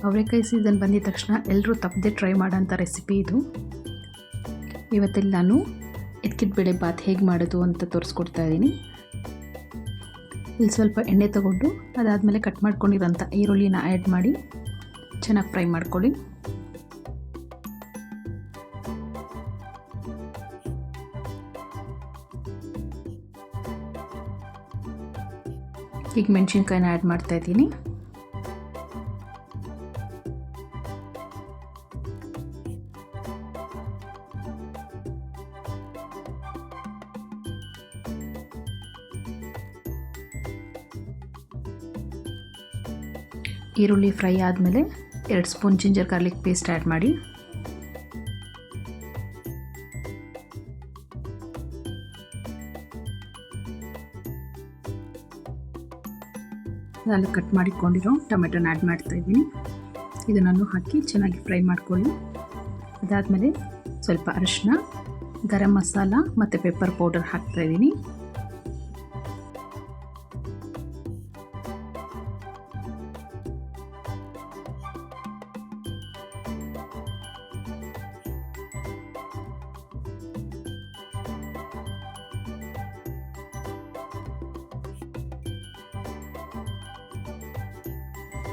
ಅವರೆಕಾಯಿ ಸೀಸನ್ ಬಂದಿದ ತಕ್ಷಣ ಎಲ್ಲರೂ ತಪ್ಪದೆ ಟ್ರೈ ಮಾಡೋಂಥ ರೆಸಿಪಿ ಇದು. ಇವತ್ತಲ್ಲಿ ನಾನು ಎತ್ಕಿದ ಬೇಳೆ ಬಾತ್ ಹೇಗೆ ಮಾಡೋದು ಅಂತ ತೋರಿಸ್ಕೊಡ್ತಾ ಇದ್ದೀನಿ. ಇಲ್ಲಿ ಸ್ವಲ್ಪ ಎಣ್ಣೆ ತಗೊಂಡು ಅದಾದಮೇಲೆ ಕಟ್ ಮಾಡ್ಕೊಂಡಿರೋಂಥ ಈರುಳ್ಳಿನ ಆ್ಯಡ್ ಮಾಡಿ ಚೆನ್ನಾಗಿ ಫ್ರೈ ಮಾಡ್ಕೊಳ್ಳಿ. ಈಗ ಮೆಣಸಿನ್ಕಾಯಿನ ಆ್ಯಡ್ ಮಾಡ್ತಾ ಇದ್ದೀನಿ. ಈರುಳ್ಳಿ ಫ್ರೈ ಆದಮೇಲೆ 2 spoon ginger garlic paste add ಮಾಡಿ. ನಾನು ಕಟ್ ಮಾಡಿಕೊಂಡಿರೋ ಟೊಮೆಟೊನ ಆ್ಯಡ್ ಮಾಡ್ತಾ ಇದ್ದೀನಿ. ಇದನ್ನು ಹಾಕಿ ಚೆನ್ನಾಗಿ ಫ್ರೈ ಮಾಡ್ಕೊಳ್ಳಿ. ಅದಾದಮೇಲೆ ಸ್ವಲ್ಪ ಅರಿಶಿನ, ಗರಂ ಮಸಾಲ ಮತ್ತು ಪೆಪ್ಪರ್ ಪೌಡರ್ ಹಾಕ್ತಾ ಇದ್ದೀನಿ.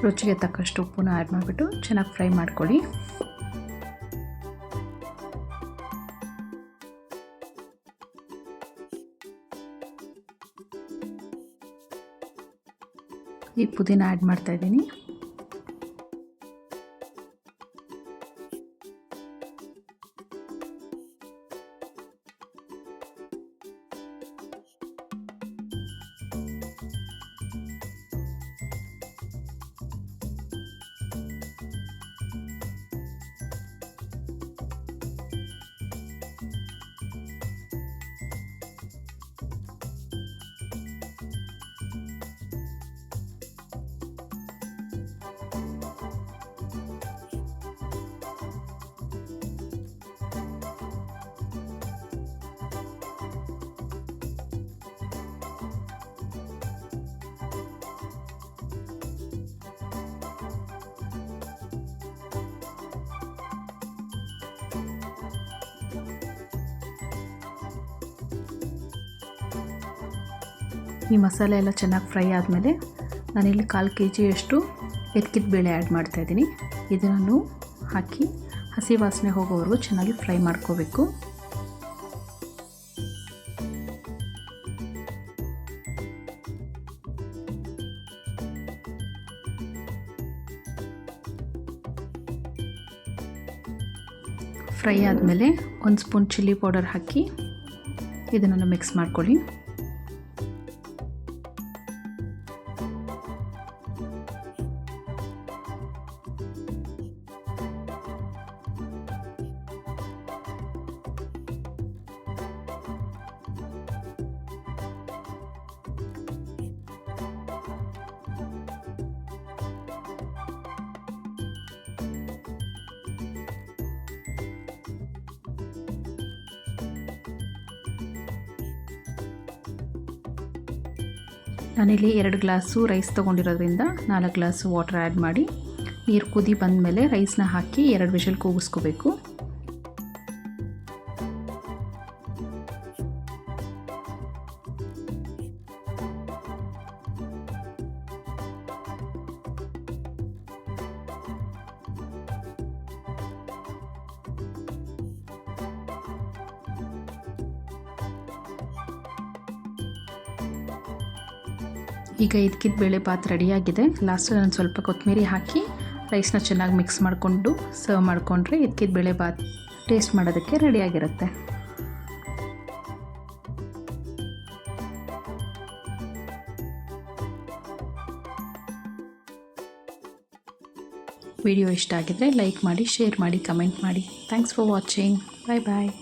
ರುಚಿಗೆ ತಕ್ಕಷ್ಟು ಉಪ್ಪನ್ನ ಆ್ಯಡ್ ಮಾಡಿಬಿಟ್ಟು ಚೆನ್ನಾಗಿ ಫ್ರೈ ಮಾಡ್ಕೊಳ್ಳಿ. ಈ ಪುದೀನ ಆ್ಯಡ್ ಮಾಡ್ತಾ ಇದ್ದೀನಿ. ಈ ಮಸಾಲೆ ಎಲ್ಲ ಚೆನ್ನಾಗಿ ಫ್ರೈ ಆದಮೇಲೆ ನಾನಿಲ್ಲಿ 1/4 kg ಎತ್ಕಿದ ಬೇಳೆ ಆ್ಯಡ್ ಮಾಡ್ತಾಯಿದ್ದೀನಿ. ಇದನ್ನು ಹಾಕಿ ಹಸಿ ವಾಸನೆ ಹೋಗೋವರೆಗೂ ಚೆನ್ನಾಗಿ ಫ್ರೈ ಮಾಡ್ಕೋಬೇಕು. ಫ್ರೈ ಆದಮೇಲೆ 1 ಸ್ಪೂನ್ ಚಿಲ್ಲಿ ಪೌಡರ್ ಹಾಕಿ ಇದನ್ನು ಮಿಕ್ಸ್ ಮಾಡ್ಕೊಳ್ಳಿ. ನಾನಿಲ್ಲಿ 2 ಗ್ಲಾಸು ರೈಸ್ ತೊಗೊಂಡಿರೋದ್ರಿಂದ 4 ಗ್ಲಾಸು ವಾಟರ್ ಆ್ಯಡ್ ಮಾಡಿ ನೀರು ಕುದಿ ಬಂದಮೇಲೆ ರೈಸ್ನ ಹಾಕಿ 2 ವಿಷಲ್ ಕೂಗಿಸ್ಕೋಬೇಕು. ಈಗ ಎತ್ಕಿದ ಬೇಳೆ ಬಾತ್ ರೆಡಿಯಾಗಿದೆ. ಲಾಸ್ಟಲ್ಲಿ ನಾನು ಸ್ವಲ್ಪ ಕೊತ್ತಂಬರಿ ಹಾಕಿ ರೈಸ್ನ ಚೆನ್ನಾಗಿ ಮಿಕ್ಸ್ ಮಾಡಿಕೊಂಡು ಸರ್ವ್ ಮಾಡಿಕೊಂಡ್ರೆ ಎತ್ಕಿದ ಬೇಳೆ ಬಾತ್ ಟೇಸ್ಟ್ ಮಾಡೋದಕ್ಕೆ ರೆಡಿಯಾಗಿರುತ್ತೆ. ವಿಡಿಯೋ ಇಷ್ಟ ಆಗಿದ್ರೆ ಲೈಕ್ ಮಾಡಿ, ಶೇರ್ ಮಾಡಿ, ಕಮೆಂಟ್ ಮಾಡಿ. Thanks for watching. Bye bye.